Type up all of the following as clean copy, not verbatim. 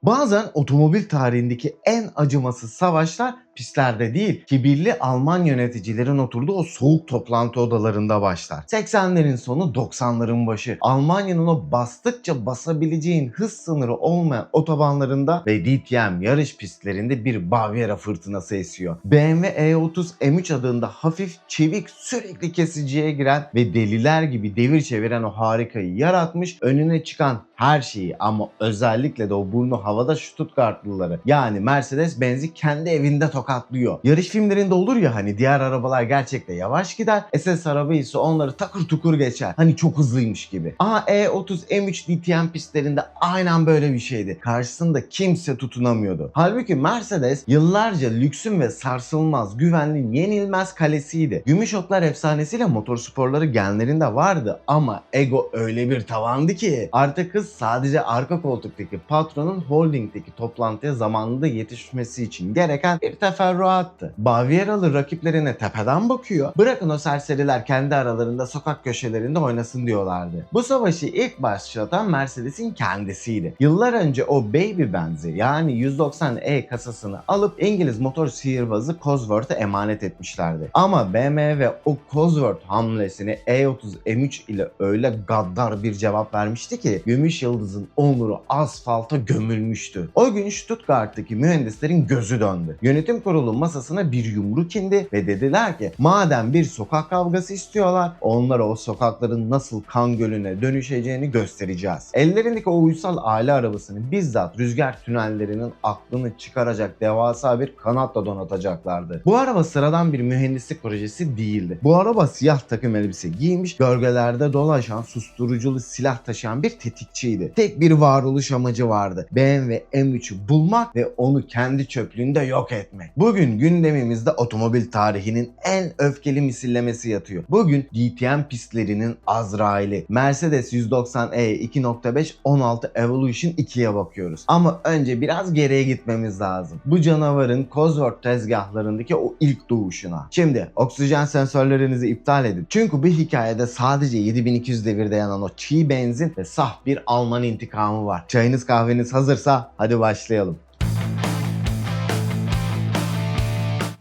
Bazen otomobil tarihindeki en acımasız savaşlar pistlerde değil, kibirli Alman yöneticilerin oturduğu o soğuk toplantı odalarında başlar. 80'lerin sonu 90'ların başı. Almanya'nın o bastıkça basabileceğin hız sınırı olmayan otobanlarında ve DTM yarış pistlerinde bir Bavyera fırtınası esiyor. BMW E30 M3 adında hafif, çevik, sürekli kesiciye giren ve deliler gibi devir çeviren o harikayı yaratmış, önüne çıkan her şeyi ama özellikle de o burnu havada Stuttgartlıları yani Mercedes-Benz'i kendi evinde tokatlıyor. Yarış filmlerinde olur ya hani diğer arabalar gerçekten yavaş gider, SS araba ise onları takır tukur geçer. Hani çok hızlıymış gibi. E30 M3 DTM pistlerinde aynen böyle bir şeydi. Karşısında kimse tutunamıyordu. Halbuki Mercedes yıllarca lüksün ve sarsılmaz, güvenli, yenilmez kalesiydi. Gümüş otlar efsanesiyle motorsporları genlerinde vardı ama ego öyle bir tavandı ki artık hız sadece arka koltuktaki patronun holdingdeki toplantıya zamanında yetişmesi için gereken bir teferruattı. Bavyeralı rakiplerine tepeden bakıyor. Bırakın o serseriler kendi aralarında sokak köşelerinde oynasın diyorlardı. Bu savaşı ilk başlatan Mercedes'in kendisiydi. Yıllar önce o Baby Benz'i yani 190E kasasını alıp İngiliz motor sihirbazı Cosworth'a emanet etmişlerdi. Ama BMW o Cosworth hamlesini E30 M3 ile öyle gaddar bir cevap vermişti ki Gümüş Yıldız'ın onuru asfalta gömülmüştü. O gün Stuttgart'taki mühendislerin gözü döndü. Yönetim kurulu masasına bir yumruk indi ve dediler ki madem bir sokak kavgası istiyorlar onlara o sokakların nasıl kan gölüne dönüşeceğini göstereceğiz. Ellerindeki o uysal aile arabasını bizzat rüzgar tünellerinin aklını çıkaracak devasa bir kanatla donatacaklardı. Bu araba sıradan bir mühendislik projesi değildi. Bu araba siyah takım elbise giymiş, gölgelerde dolaşan, susturuculu silah taşıyan bir tetikçiydi. Tek bir varoluş amacı vardı. BMW M3'ü bulmak ve onu kendi çöplüğünde yok etmek. Bugün gündemimizde otomobil tarihinin en öfkeli misillemesi yatıyor. Bugün DTM pistlerinin Azrail'i Mercedes 190E 2.5 16 Evolution 2'ye bakıyoruz. Ama önce biraz geriye gitmemiz lazım. Bu canavarın Cosworth tezgahlarındaki o ilk doğuşuna. Şimdi oksijen sensörlerinizi iptal edin. Çünkü bu hikayede sadece 7200 devirde yanan o çiğ benzin ve saf bir Alman intikamı var. Çayınız kahveniz hazırsa hadi başlayalım.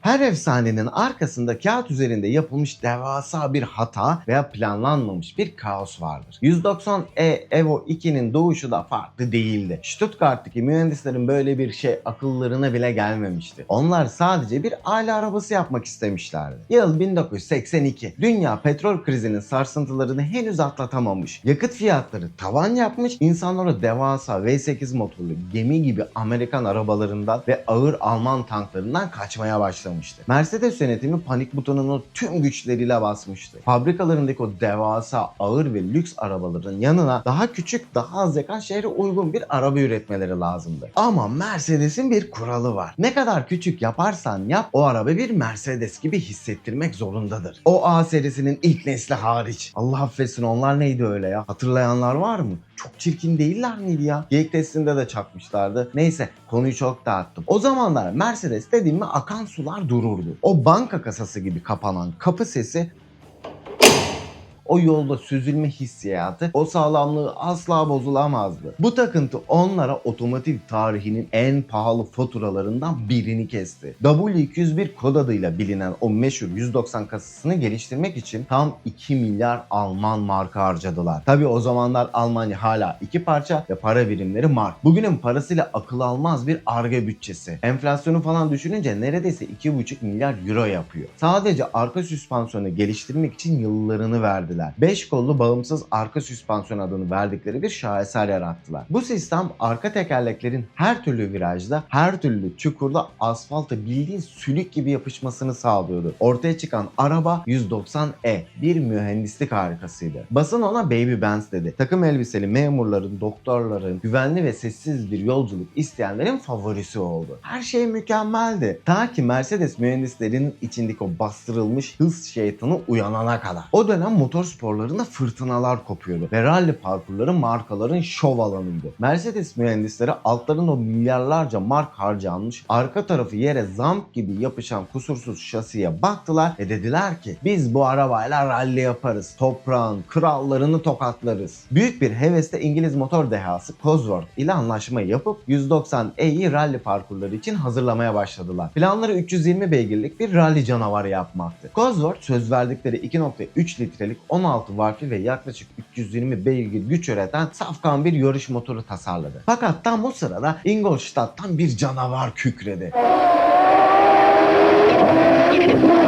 Her efsanenin arkasında kağıt üzerinde yapılmış devasa bir hata veya planlanmamış bir kaos vardır. 190E Evo 2'nin doğuşu da farklı değildi. Stuttgart'taki mühendislerin böyle bir şey akıllarına bile gelmemişti. Onlar sadece bir aile arabası yapmak istemişlerdi. Yıl 1982. Dünya petrol krizinin sarsıntılarını henüz atlatamamış. Yakıt fiyatları tavan yapmış, insanlar o devasa V8 motorlu gemi gibi Amerikan arabalarından ve ağır Alman tanklarından kaçmaya başlamıştı. Mercedes yönetimi panik butonunu tüm güçleriyle basmıştı. Fabrikalarındaki o devasa ağır ve lüks arabaların yanına daha küçük, daha az yakan şehre uygun bir araba üretmeleri lazımdı. Ama Mercedes'in bir kuralı var. Ne kadar küçük yaparsan yap o araba bir Mercedes gibi hissettirmek zorundadır. O A serisinin ilk nesli hariç. Allah affetsin onlar neydi öyle ya? Hatırlayanlar var mı? Çok çirkin değiller miydi ya? Geyik testinde de çakmışlardı. Neyse konuyu çok dağıttım. O zamanlar Mercedes dediğim mi akan sular dururdu. O banka kasası gibi kapanan kapı sesi, o yolda süzülme hissiyatı, o sağlamlığı asla bozulamazdı. Bu takıntı onlara otomotiv tarihinin en pahalı faturalarından birini kesti. W201 kod adıyla bilinen o meşhur 190 kasasını geliştirmek için tam 2 milyar Alman marka harcadılar. Tabi o zamanlar Almanya hala iki parça ve para birimleri mark. Bugünün parasıyla akıl almaz bir Ar-Ge bütçesi. Enflasyonu falan düşününce neredeyse 2,5 milyar euro yapıyor. Sadece arka süspansiyonu geliştirmek için yıllarını verdiler. 5 kollu bağımsız arka süspansiyon adını verdikleri bir şaheser yarattılar. Bu sistem arka tekerleklerin her türlü virajda, her türlü çukurda asfalta bildiğin sülük gibi yapışmasını sağlıyordu. Ortaya çıkan araba 190E, bir mühendislik harikasıydı. Basın ona Baby Benz dedi. Takım elbiseli memurların, doktorların, güvenli ve sessiz bir yolculuk isteyenlerin favorisi oldu. Her şey mükemmeldi. Ta ki Mercedes mühendislerinin içindeki o bastırılmış hız şeytanı uyanana kadar. O dönem motor motor sporlarında fırtınalar kopuyordu ve rally parkurları markaların şov alanıydı. Mercedes mühendisleri altlarında o milyarlarca mark harcanmış, arka tarafı yere zamp gibi yapışan kusursuz şasiye baktılar ve dediler ki biz bu arabayla rally yaparız, toprağın krallarını tokatlarız. Büyük bir hevesle İngiliz motor dehası Cosworth ile anlaşmayı yapıp 190E'yi rally parkurları için hazırlamaya başladılar. Planları 320 beygirlik bir rally canavarı yapmaktı. Cosworth söz verdikleri 2.3 litrelik 16 valvli ve yaklaşık 320 beygir güç üreten safkan bir yarış motoru tasarladı. Fakat tam o sırada Ingolstadt'tan bir canavar kükredi.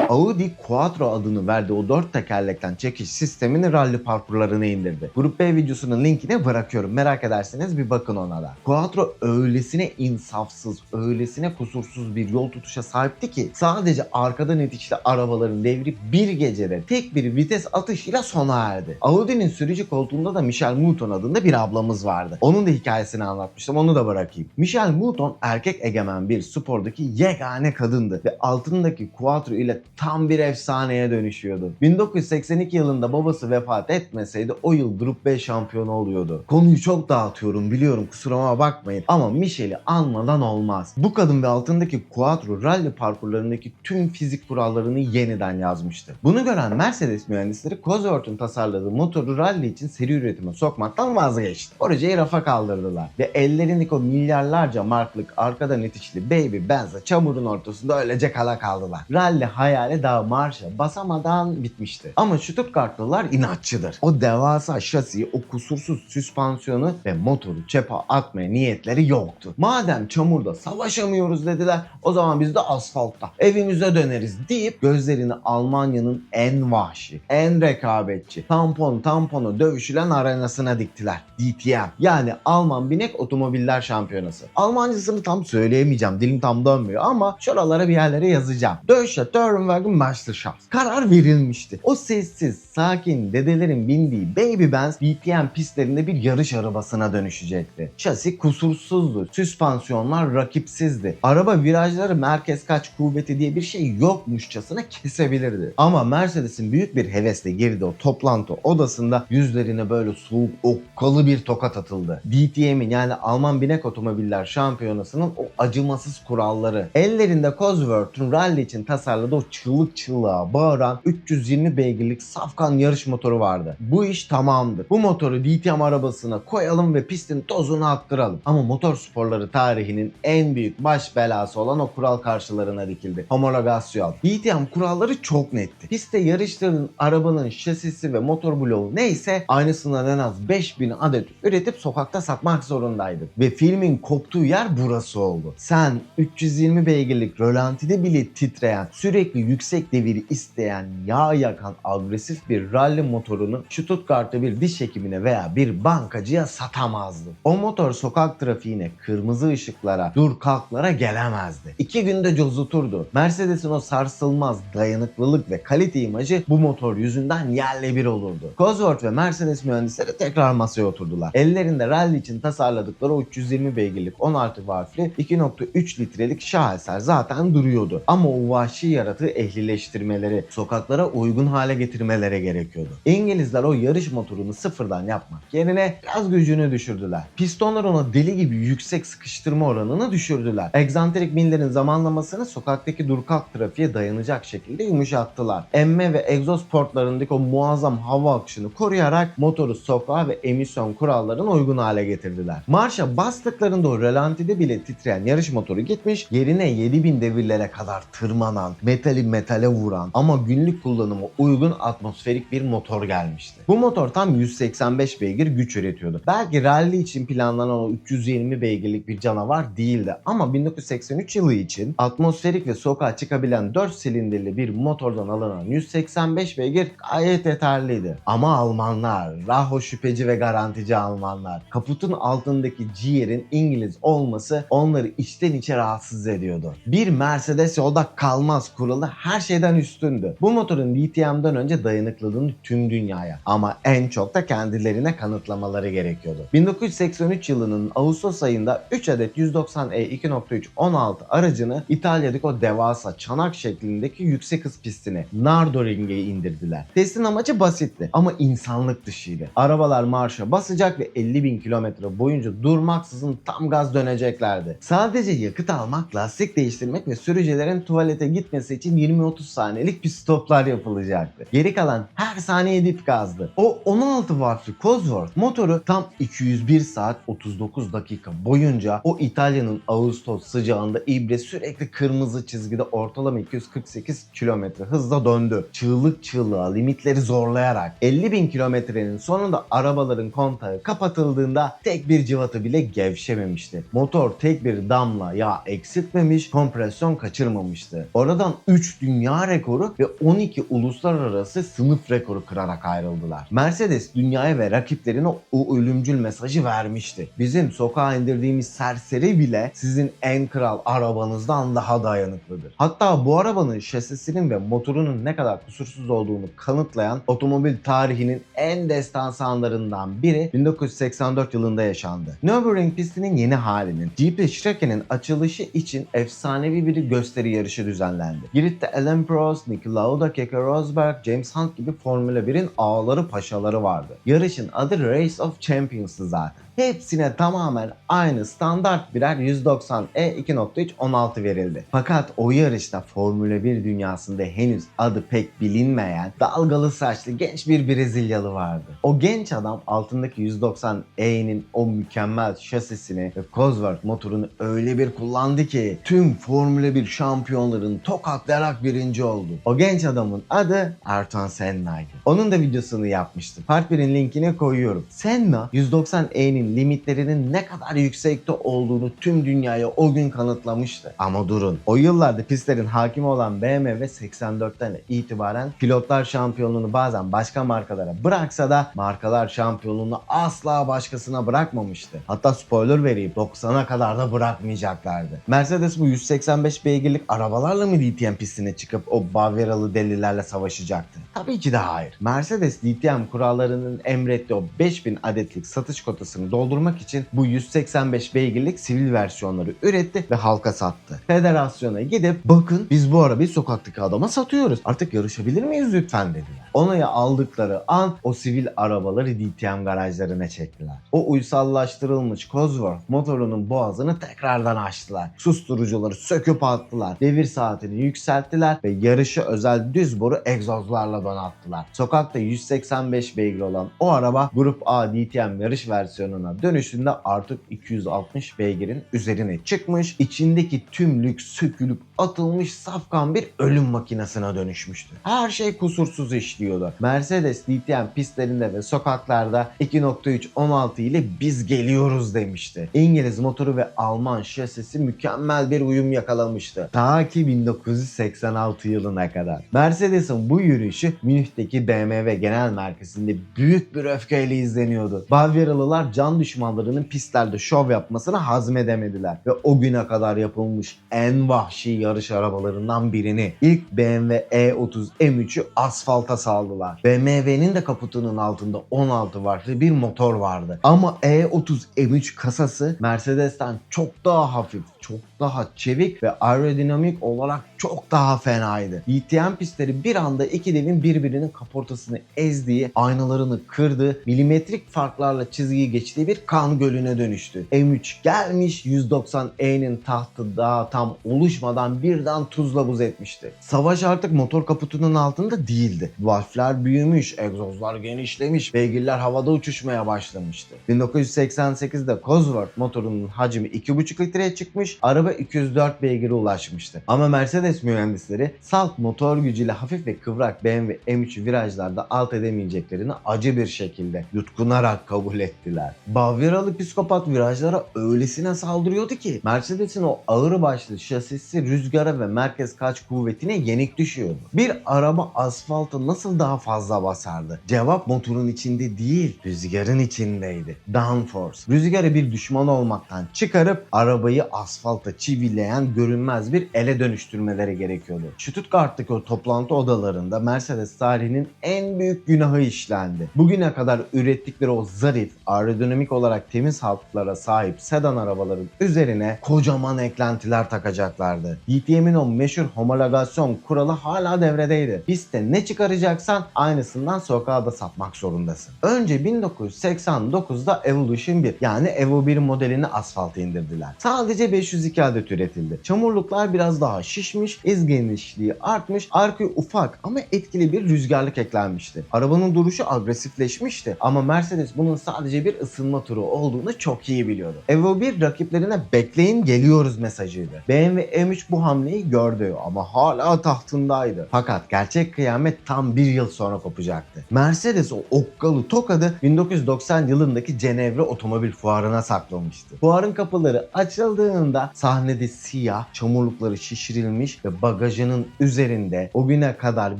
Audi Quattro adını verdiği o 4 tekerlekten çekiş sistemini rally parkurlarına indirdi. Grup B videosunun linkini bırakıyorum. Merak ederseniz bir bakın ona da. Quattro öylesine insafsız, öylesine kusursuz bir yol tutuşa sahipti ki sadece arkadan itişli arabaların devri bir gecede tek bir vites atışıyla sona erdi. Audi'nin sürücü koltuğunda da Michelle Mouton adında bir ablamız vardı. Onun da hikayesini anlatmıştım, onu da bırakayım. Michelle Mouton erkek egemen bir spordaki yegane kadındı ve altındaki Quattro ile tam bir efsaneye dönüşüyordu. 1982 yılında babası vefat etmeseydi o yıl Grup B şampiyonu oluyordu. Konuyu çok dağıtıyorum biliyorum, kusuruma bakmayın ama Michelle'i anmadan olmaz. Bu kadın ve altındaki Quattro rally parkurlarındaki tüm fizik kurallarını yeniden yazmıştı. Bunu gören Mercedes mühendisleri Cosworth'un tasarladığı motoru rally için seri üretime sokmaktan vazgeçti. Projeyi rafa kaldırdılar ve ellerindeki o milyarlarca marklık arkadan itişli Baby Benz'e çamurun ortasında öylece kala kaldılar. Rally hayali daha marşa basamadan bitmişti. Ama Stuttgartlılar inatçıdır. O devasa şasiyi, o kusursuz süspansiyonu ve motoru çöpe atmaya niyetleri yoktu. Madem çamurda savaşamıyoruz dediler, o zaman biz de asfaltta evimize döneriz deyip gözlerini Almanya'nın en vahşi, en rekabetçi, tamponu dövüşülen arenasına diktiler. DTM, yani Alman Binek Otomobiller Şampiyonası. Almancasını tam söyleyemeyeceğim, dilim tam dönmüyor ama şuralara bir yerlere yazacağım. Deutsche Tourenwagen Meisterschaft. Karar verilmişti. O sessiz, sakin dedelerin bindiği Baby Benz DTM pistlerinde bir yarış arabasına dönüşecekti. Şasi kusursuzdu. Süspansiyonlar rakipsizdi. Araba virajları merkez kaç kuvveti diye bir şey yokmuşçasına kesebilirdi. Ama Mercedes'in büyük bir hevesle girdiği o toplantı odasında yüzlerine böyle soğuk, okkalı bir tokat atıldı. DTM'in, yani Alman Binek Otomobiller Şampiyonası'nın o acımasız kuralları. Ellerinde Cosworth'un rally için tasarladığı o çığlık çığlığa bağıran 320 beygirlik safkan yarış motoru vardı. Bu iş tamamdı. Bu motoru DTM arabasına koyalım ve pistin tozunu attıralım. Ama motor sporları tarihinin en büyük baş belası olan o kural karşılarına dikildi. Homologasyon. DTM kuralları çok netti. Pistte yarıştığın arabanın şasisi ve motor bloğu neyse aynısından en az 5000 adet üretip sokakta satmak zorundaydı. Ve filmin koptuğu yer burası oldu. Sen 320 beygirlik rölantide bile titreyen, sürekli yüksek deviri isteyen, yağ yakan agresif bir rally motorunu Stuttgart'ta bir diş hekimine veya bir bankacıya satamazdı. O motor sokak trafiğine, kırmızı ışıklara, dur kalklara gelemezdi. 2 günde cozuturdu. Mercedes'in o sarsılmaz dayanıklılık ve kalite imajı bu motor yüzünden yerle bir olurdu. Cosworth ve Mercedes mühendisleri tekrar masaya oturdular. Ellerinde rally için tasarladıkları o 320 beygirlik 16 valvli 2.3 litrelik şaheser zaten duruyordu. Ama o vahşi yaratığı ehlileştirmeleri, sokaklara uygun hale getirmeleri gerekiyordu. İngilizler o yarış motorunu sıfırdan yapmak yerine biraz gücünü düşürdüler. Pistonlar ona deli gibi yüksek sıkıştırma oranını düşürdüler. Egzantrik millerin zamanlamasını sokaktaki dur kalk trafiğe dayanacak şekilde yumuşattılar. Emme ve egzoz portlarındaki o muazzam hava akışını koruyarak motoru sokağa ve emisyon kurallarına uygun hale getirdiler. Marşa bastıklarında o rölantide bile titreyen yarış motoru gitmiş, yerine 7000 devirlere kadar tırmanan, metali metale vuran ama günlük kullanıma uygun atmosferik bir motor gelmişti. Bu motor tam 185 beygir güç üretiyordu. Belki rally için planlanan o 320 beygirlik bir canavar değildi ama 1983 yılı için atmosferik ve sokağa çıkabilen 4 silindirli bir motordan alınan 185 beygir gayet yeterliydi. Ama Almanlar, raho şüpheci ve garantici Almanlar, kaputun altındaki ciğerin İngiliz olması onları içten içe rahatsız ediyordu. Bir Mercedes yolda kalmaz olmaz kuralı her şeyden üstündü. Bu motorun DTM'den önce dayanıklılığını tüm dünyaya ama en çok da kendilerine kanıtlamaları gerekiyordu. 1983 yılının Ağustos ayında 3 adet 190E 2.3 16 aracını İtalya'daki o devasa çanak şeklindeki yüksek hız pistine Nürburgring'e indirdiler. Testin amacı basitti ama insanlık dışıydı. Arabalar marşa basacak ve 50.000 kilometre boyunca durmaksızın tam gaz döneceklerdi. Sadece yakıt almak, lastik değiştirmek ve sürücülerin tuvalete gitmesi için 20-30 saniyelik pit stoplar yapılacaktı. Geri kalan her saniye dip gazdı. O 16 wattlı Cosworth motoru tam 201 saat 39 dakika boyunca o İtalya'nın Ağustos sıcağında ibre sürekli kırmızı çizgide ortalama 248 kilometre hızla döndü. Çığlık çığlığa limitleri zorlayarak 50.000 kilometrenin sonunda arabaların kontağı kapatıldığında tek bir cıvata bile gevşememişti. Motor tek bir damla yağ eksiltmemiş, kompresyon kaçırmamıştı. Oradan 3 dünya rekoru ve 12 uluslararası sınıf rekoru kırarak ayrıldılar. Mercedes dünyaya ve rakiplerine o ölümcül mesajı vermişti. Bizim sokağa indirdiğimiz serseri bile sizin en kral arabanızdan daha dayanıklıdır. Hatta bu arabanın şasisinin ve motorunun ne kadar kusursuz olduğunu kanıtlayan otomobil tarihinin en destansı anlarından biri 1984 yılında yaşandı. Nürburgring pistinin yeni halinin GP Strecke'nin açılışı için efsanevi bir gösteri yarışı düzenlendi. Girit'te Alain Prost, Niki Lauda, Keke Rosberg, James Hunt gibi Formula 1'in ağaları paşaları vardı. Yarışın adı Race of Champions'tı zaten. Hepsine tamamen aynı standart birer 190E 2.3 16 verildi. Fakat o yarışta Formula 1 dünyasında henüz adı pek bilinmeyen dalgalı saçlı genç bir Brezilyalı vardı. O genç adam altındaki 190E'nin o mükemmel şasisini ve Cosworth motorunu öyle bir kullandı ki tüm Formula 1 şampiyonların tokatlayarak birinci oldu. O genç adamın adı Ayrton Senna'ydı. Onun da videosunu yapmıştım. Part 1'in linkini koyuyorum. Senna 190E'nin limitlerinin ne kadar yüksekte olduğunu tüm dünyaya o gün kanıtlamıştı. Ama durun. O yıllarda pistlerin hakimi olan BMW 84'ten itibaren pilotlar şampiyonluğunu bazen başka markalara bıraksa da markalar şampiyonluğunu asla başkasına bırakmamıştı. Hatta spoiler vereyim 90'a kadar da bırakmayacaklardı. Mercedes bu 185 beygirlik arabalarla mı DTM pistine çıkıp o Bavyeralı delilerle savaşacaktı? Tabii ki de hayır. Mercedes DTM kurallarının emrettiği o 5000 adetlik satış kotasını doldurmak için bu 185 beygirlik sivil versiyonları üretti ve halka sattı. Federasyona gidip bakın biz bu arabayı sokaktaki adama satıyoruz. Artık yarışabilir miyiz lütfen dediler. Onayı aldıkları an o sivil arabaları DTM garajlarına çektiler. O uysallaştırılmış Cosworth motorunun boğazını tekrardan açtılar. Susturucuları söküp attılar. Devir saatini yükselttiler ve yarışı özel düz boru egzozlarla donattılar. Sokakta 185 beygir olan o araba Grup A DTM yarış versiyonuna dönüşünde artık 260 beygirin üzerine çıkmış, içindeki tüm lüks sökülüp atılmış safkan bir ölüm makinesine dönüşmüştü. Her şey kusursuz işliyordu. Mercedes DTM pistlerinde ve sokaklarda 2.3 16 ile biz geliyoruz demişti. İngiliz motoru ve Alman şasisi mükemmel bir uyum yakalamıştı. Ta ki 1986 yılına kadar. Mercedes'in bu yürüyüşü Münih'teki BMW genel merkezinde büyük bir öfkeyle izleniyordu. Bavyeralılar can düşmanlarının pistlerde şov yapmasını hazmedemediler ve o güne kadar yapılmış en vahşi yarış arabalarından birini, ilk BMW E30 M3'ü asfalta saldılar. BMW'nin de kaputunun altında 16 wattlı bir motor vardı. Ama E30 M3 kasası Mercedes'ten çok daha hafif, çok daha çevik ve aerodinamik olarak çok daha fenaydı. DTM pistleri bir anda iki devin birbirinin kaportasını ezdiği, aynalarını kırdığı, milimetrik farklarla çizgiyi geçtiği bir kan gölüne dönüştü. M3 gelmiş 190E'nin tahtı daha tam oluşmadan birden tuzla buz etmişti. Savaş artık motor kaputunun altında değildi. Valfler büyümüş, egzozlar genişlemiş, beygirler havada uçuşmaya başlamıştı. 1988'de Cosworth motorunun hacmi 2,5 litreye çıkmış, araba 204 beygire ulaşmıştı. Ama Mercedes mühendisleri salt motor gücüyle hafif ve kıvrak BMW M3'ü virajlarda alt edemeyeceklerini acı bir şekilde yutkunarak kabul ettiler. Bavyeralı psikopat virajlara öylesine saldırıyordu ki Mercedes'in o ağır başlı şasisi rüzgara ve merkez kaç kuvvetine yenik düşüyordu. Bir araba asfalta nasıl daha fazla basardı? Cevap motorun içinde değil, rüzgarın içindeydi. Downforce. Rüzgarı bir düşman olmaktan çıkarıp arabayı asfalta çivileyen görünmez bir ele dönüştürmüştü getirmeleri gerekiyordu. Stuttgart'taki o toplantı odalarında Mercedes tarihinin en büyük günahı işlendi. Bugüne kadar ürettikleri o zarif, aerodinamik olarak temiz hatlara sahip sedan arabaların üzerine kocaman eklentiler takacaklardı. DTM'in o meşhur homologasyon kuralı hala devredeydi. Pistte ne çıkaracaksan aynısından sokağa da satmak zorundasın. Önce 1989'da Evolution 1 yani Evo 1 modelini asfalta indirdiler. Sadece 502 adet üretildi. Çamurluklar biraz daha şişmiş, iz genişliği artmış, arkaya ufak ama etkili bir rüzgarlık eklenmişti. Arabanın duruşu agresifleşmişti ama Mercedes bunun sadece bir ısınma turu olduğunu çok iyi biliyordu. Evo 1 rakiplerine bekleyin geliyoruz mesajıydı. BMW M3 bu hamleyi gördü ama hala tahtındaydı. Fakat gerçek kıyamet tam bir yıl sonra kopacaktı. Mercedes o okkalı tokadı 1990 yılındaki Cenevre Otomobil Fuarı'na saklamıştı. Fuarın kapıları açıldığında sahnede siyah, çamurlukları şişirilmiş ve bagajının üzerinde o güne kadar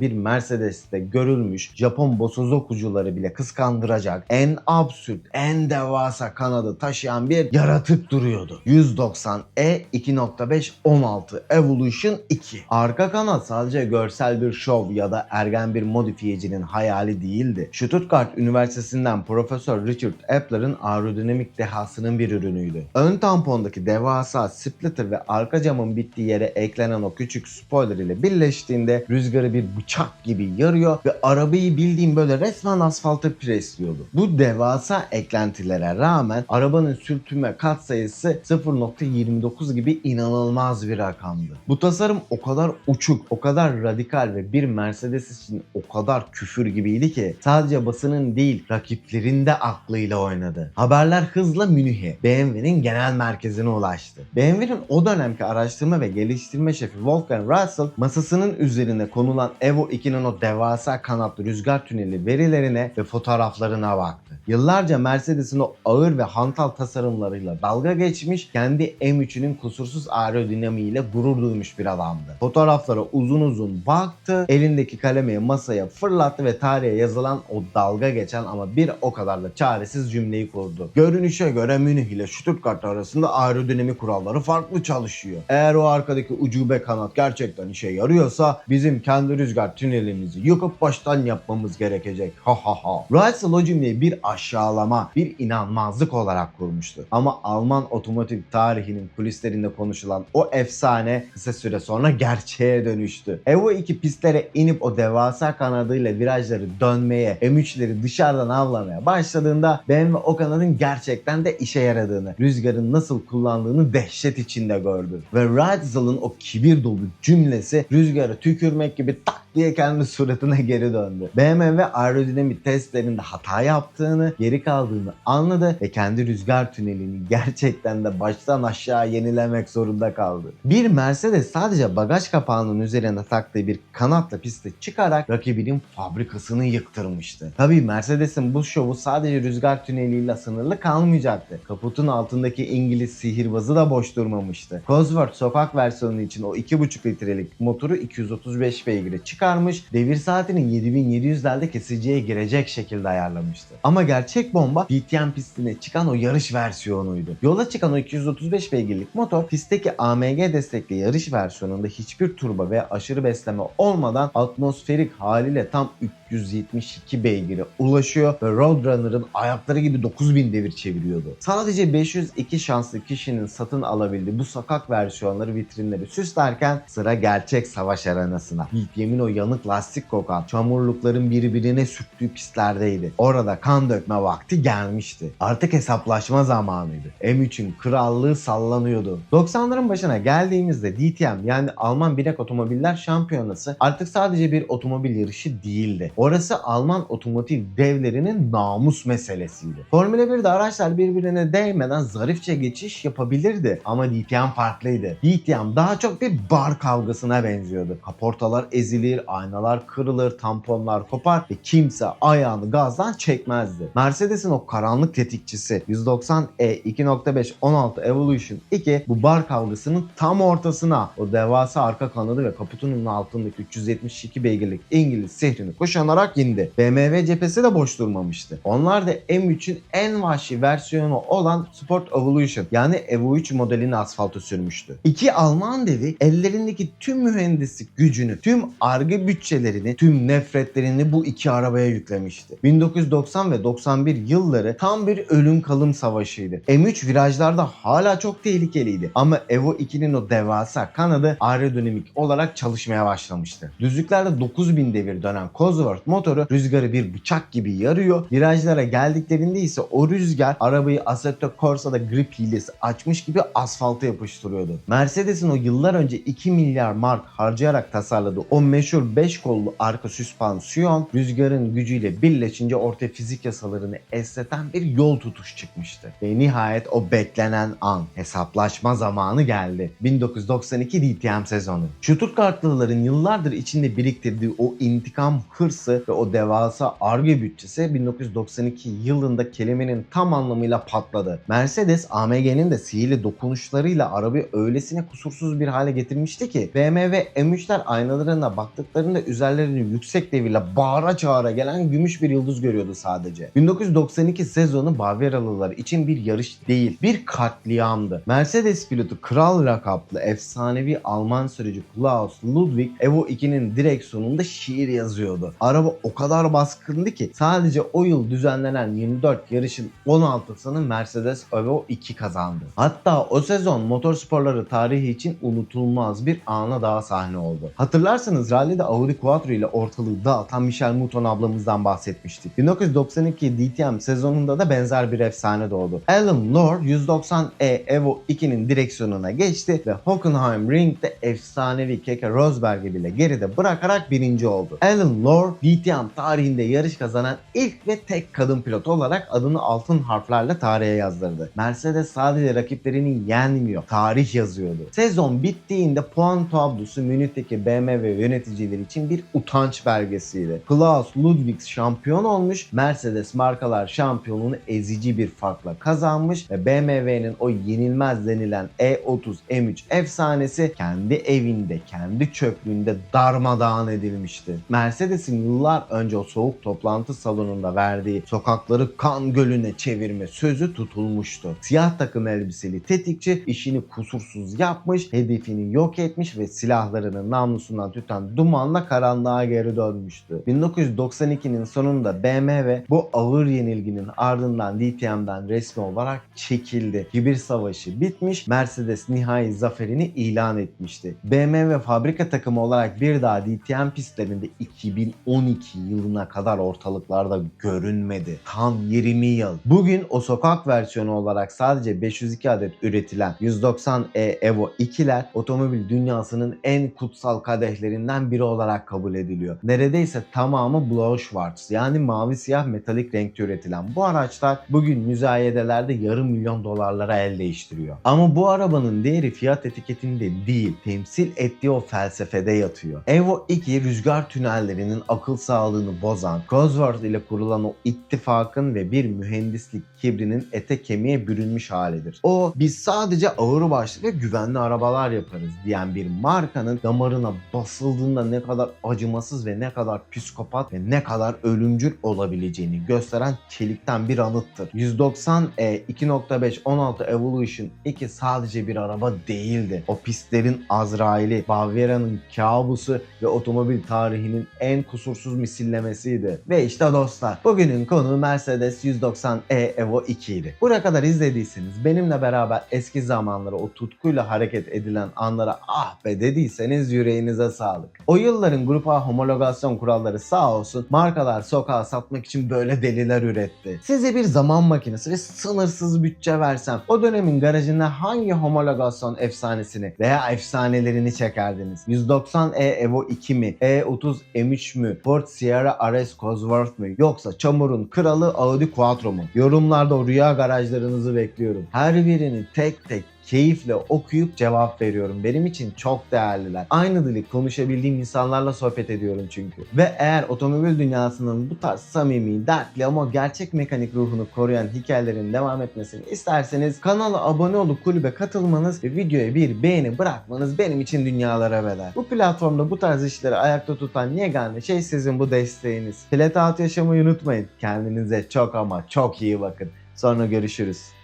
bir Mercedes'te görülmüş Japon bosozokucuları bile kıskandıracak en absürt, en devasa kanadı taşıyan bir yaratık duruyordu. 190 E 2.5 16 Evolution 2. Arka kanat sadece görsel bir şov ya da ergen bir modifiyecinin hayali değildi. Stuttgart Üniversitesi'nden Profesör Richard Epler'ın aerodinamik dehasının bir ürünüydü. Ön tampondaki devasa splitter ve arka camın bittiği yere eklenen o küçük spoiler ile birleştiğinde rüzgarı bir bıçak gibi yarıyor ve arabayı bildiğim böyle resmen asfalta presliyordu. Bu devasa eklentilere rağmen arabanın sürtünme katsayısı 0.29 gibi inanılmaz bir rakamdı. Bu tasarım o kadar uçuk, o kadar radikal ve bir Mercedes için o kadar küfür gibiydi ki sadece basının değil rakiplerin de aklıyla oynadı. Haberler hızla Münih'e, BMW'nin genel merkezine ulaştı. BMW'nin o dönemki araştırma ve geliştirme şefi Wolfgang Russell masasının üzerine konulan Evo 2'nin o devasa kanatlı rüzgar tüneli verilerine ve fotoğraflarına baktı. Yıllarca Mercedes'in o ağır ve hantal tasarımlarıyla dalga geçmiş, kendi M3'ünün kusursuz aerodinamiğiyle gurur duymuş bir adamdı. Fotoğraflara uzun uzun baktı, elindeki kalemi masaya fırlattı ve tarihe yazılan o dalga geçen ama bir o kadar da çaresiz cümleyi kurdu. Görünüşe göre Münih ile Stuttgart arasında aerodinamik kuralları farklı çalışıyor. Eğer o arkadaki ucube kanat gerçekten işe yarıyorsa bizim kendi rüzgar tünelimizi yıkıp baştan yapmamız gerekecek. Ha ha ha. Russell o cümleyi bir aşağılama, bir inanmazlık olarak kurmuştu. Ama Alman otomotiv tarihinin kulislerinde konuşulan o efsane kısa süre sonra gerçeğe dönüştü. Evo 2 pistlere inip o devasa kanadıyla virajları dönmeye, M3'leri dışarıdan avlamaya başladığında BMW o kanadın gerçekten de işe yaradığını, rüzgarın nasıl kullandığını dehşet içinde gördü. Ve Russell'ın o kibir dolu cümlesi rüzgarı tükürmek gibi tak diye kendi suratına geri döndü. BMW aerodinamik testlerinde hata yaptığını, geri kaldığını anladı ve kendi rüzgar tünelini gerçekten de baştan aşağı yenilemek zorunda kaldı. Bir Mercedes sadece bagaj kapağının üzerine taktığı bir kanatla piste çıkarak rakibinin fabrikasını yıktırmıştı. Tabii Mercedes'in bu şovu sadece rüzgar tüneliyle sınırlı kalmayacaktı. Kaputun altındaki İngiliz sihirbazı da boş durmamıştı. Cosworth sokak versiyonu için o 2,5 litrelik motoru 235 beygire çıkarmış, devir saatinin 7700'lerde kesiciye girecek şekilde ayarlamıştı. Ama gerçek bomba DTM pistine çıkan o yarış versiyonuydu. Yola çıkan o 235 beygirlik motor pistteki AMG destekli yarış versiyonunda hiçbir turbo ve aşırı besleme olmadan atmosferik haliyle tam 372 beygire ulaşıyor ve Roadrunner'ın ayakları gibi 9000 devir çeviriyordu. Sadece 502 şanslı kişinin satın alabildiği bu sokak versiyonları vitrinleri süslerken sıra gerçek savaş arenasına. DTM'in o yanık lastik kokan, çamurlukların birbirine sürttüğü pistlerdeydi. Orada kan dökme vakti gelmişti. Artık hesaplaşma zamanıydı. M3'ün krallığı sallanıyordu. 90'ların başına geldiğimizde DTM yani Alman Binek Otomobiller Şampiyonası artık sadece bir otomobil yarışı değildi. Orası Alman otomotiv devlerinin namus meselesiydi. Formula 1'de araçlar birbirine değmeden zarifçe geçiş yapabilirdi ama DTM farklıydı. DTM daha çok bir bar kavgasına benziyordu. Kaportalar ezilir, aynalar kırılır, tamponlar kopar ve kimse ayağını gazdan çekmezdi. Mercedes'in o karanlık tetikçisi 190 E 2.5 16 Evolution 2 bu bar kavgasının tam ortasına o devasa arka kanadı ve kaputunun altındaki 372 beygirlik İngiliz sihrini kuşanarak yaşanarak indi. BMW cephesi de boş durmamıştı. Onlar da M3'ün en vahşi versiyonu olan Sport Evolution yani Evo 3 modelini asfalta sürmüştü. İki Alman devi ellerindeki tüm mühendislik gücünü, tüm Ar-Ge bütçelerini, tüm nefretlerini bu iki arabaya yüklemişti. 1990 ve 91 yılları tam bir ölüm kalım savaşıydı. M3 virajlarda hala çok tehlikeliydi ama Evo 2'nin o devasa kanadı aerodinamik olarak çalışmaya başlamıştı. Düzlüklerde 9000 devir dönen Cosworth motoru rüzgarı bir bıçak gibi yarıyor. Virajlara geldiklerinde ise o rüzgar arabayı Assetto Corsa'da grip hilesi açmış gibi asfalta yapıştırıyordu. Mercedes'in o yıllar önce 2 milyar mark harcayarak tasarladığı o meşhur 5 kollu arka süspansiyon rüzgarın gücüyle birleşince ortaya fizik yasalarını esneten bir yol tutuş çıkmıştı. Ve nihayet o beklenen an, hesaplaşma zamanı geldi. 1992 DTM sezonu. Stuttgartlıların yıllardır içinde biriktirdiği o intikam hırsı ve o devasa Ar-Ge bütçesi 1992 yılında kelimenin tam anlamıyla patladı. Mercedes AMG'nin de sihirli dokunuşlarıyla arabayı öylesine kusursuz bir hale getirmişti ki BMW M3'ler aynalarına baktıklarında üzerlerine yüksek devirle bağıra çağıra gelen gümüş bir yıldız görüyordu sadece. 1992 sezonu Bavyeralılar için bir yarış değil, bir katliamdı. Mercedes pilotu Kral lakaplı efsanevi Alman sürücü Klaus Ludwig Evo 2'nin direksiyonunda şiir yazıyordu. Araba o kadar baskındı ki sadece o yıl düzenlenen 24 yarışın 16'sını Mercedes Evo 2 kazandı. Hatta o sezon motorsporları tarihi için unutulmaz bir ana daha sahne oldu. Hatırlarsanız rallide Audi Quattro ile ortalığı dağıtan Michèle Mouton ablamızdan bahsetmiştik. 1992 DTM sezonunda da benzer bir efsane doğdu. Alan Lowe 190E Evo 2'nin direksiyonuna geçti ve Hockenheim Ring'de efsanevi Keke Rosberg'i bile geride bırakarak birinci oldu. Alan Lowe DTM tarihinde yarış kazanan ilk ve tek kadın pilot olarak adını altın harflerle tarihe yazdırdı. Mercedes sadece rakiplerini yenmiyor, tarih yazıyordu. Sezon bittiğinde puan tablosu Münih'teki BMW yöneticileri için bir utanç belgesiydi. Klaus Ludwig şampiyon olmuş, Mercedes markalar şampiyonluğunu ezici bir farkla kazanmış ve BMW'nin o yenilmez denilen E30 M3 efsanesi kendi evinde, kendi çöplüğünde darmadağın edilmişti. Mercedes'in yıllar önce o soğuk toplantı salonunda verdiği sokakları kan gölüne çevirme sözü tutulmuştu. Siyah takım elbiseli tetikçi işini kusursuz yapmış, hedefini yok etmiş ve silahlarının namlusundan tüten dumanla karanlığa geri dönmüştü. 1992'nin sonunda BMW bu ağır yenilginin ardından DTM'den resmi olarak çekildi. Kibir savaşı bitmiş, Mercedes nihai zaferini ilan etmişti. BMW fabrika takımı olarak bir daha DTM pistlerinde 2012 yılına kadar ortalıklarda görünmedi. Tam 20 yıl. Bugün o sokak versiyonu olarak sadece 502 adet üretilen 190E Evo 2'ler otomobil dünyasının en kutsal kadehlerinden biri olarak kabul ediliyor. Neredeyse tamamı Blau Schwarz yani mavi siyah metalik renkte üretilen bu araçlar bugün müzayedelerde yarım milyon dolarlara el değiştiriyor. Ama bu arabanın değeri fiyat etiketinde değil, temsil ettiği o felsefede yatıyor. Evo 2 rüzgar tünellerinin akıl sağlığını bozan, Cosworth ile kurulan o ittifakın ve bir mühendislik kibrinin ete kemiğe bürünmüş halidir. O biz sadece ağır başlı ve güvenli arabalar yaparız diyen bir markanın damarına basıldığında ne kadar acımasız ve ne kadar psikopat ve ne kadar ölümcül olabileceğini gösteren çelikten bir anıttır. 190E 2.5 16 Evolution 2 sadece bir araba değildi. O pistlerin Azrail'i, Bavyera'nın kabusu ve otomobil tarihinin en kusursuz misillemesiydi. Ve işte dostlar, bugünün konu Mercedes 190E Evo 2 idi. Buraya kadar izlediyseniz, benimle beraber eski zamanlara, o tutkuyla hareket edilen anlara ah be dediyseniz yüreğinize sağlık. O yılların Grup A homologasyon kuralları sağ olsun markalar sokağa satmak için böyle deliler üretti. Size bir zaman makinesi ve sınırsız bütçe versem o dönemin garajına hangi homologasyon efsanesini veya efsanelerini çekerdiniz? 190E Evo 2 mi? E30 M3 mü? Ford Sierra RS Cosworth mu? Yoksa çamurun kralı Audi Quattro mu? Yorumlarda o rüya garajlarınızı bekliyorum. Her birini tek tek keyifle okuyup cevap veriyorum. Benim için çok değerliler. Aynı dili konuşabildiğim insanlarla sohbet ediyorum çünkü. Ve eğer otomobil dünyasının bu tarz samimi, dertli ama gerçek mekanik ruhunu koruyan hikayelerin devam etmesini isterseniz kanala abone olup kulübe katılmanız ve videoya bir beğeni bırakmanız benim için dünyalara bedel. Bu platformda bu tarz işleri ayakta tutan yegane şey sizin bu desteğiniz. Flat out yaşamayı unutmayın. Kendinize çok ama çok iyi bakın. Sonra görüşürüz.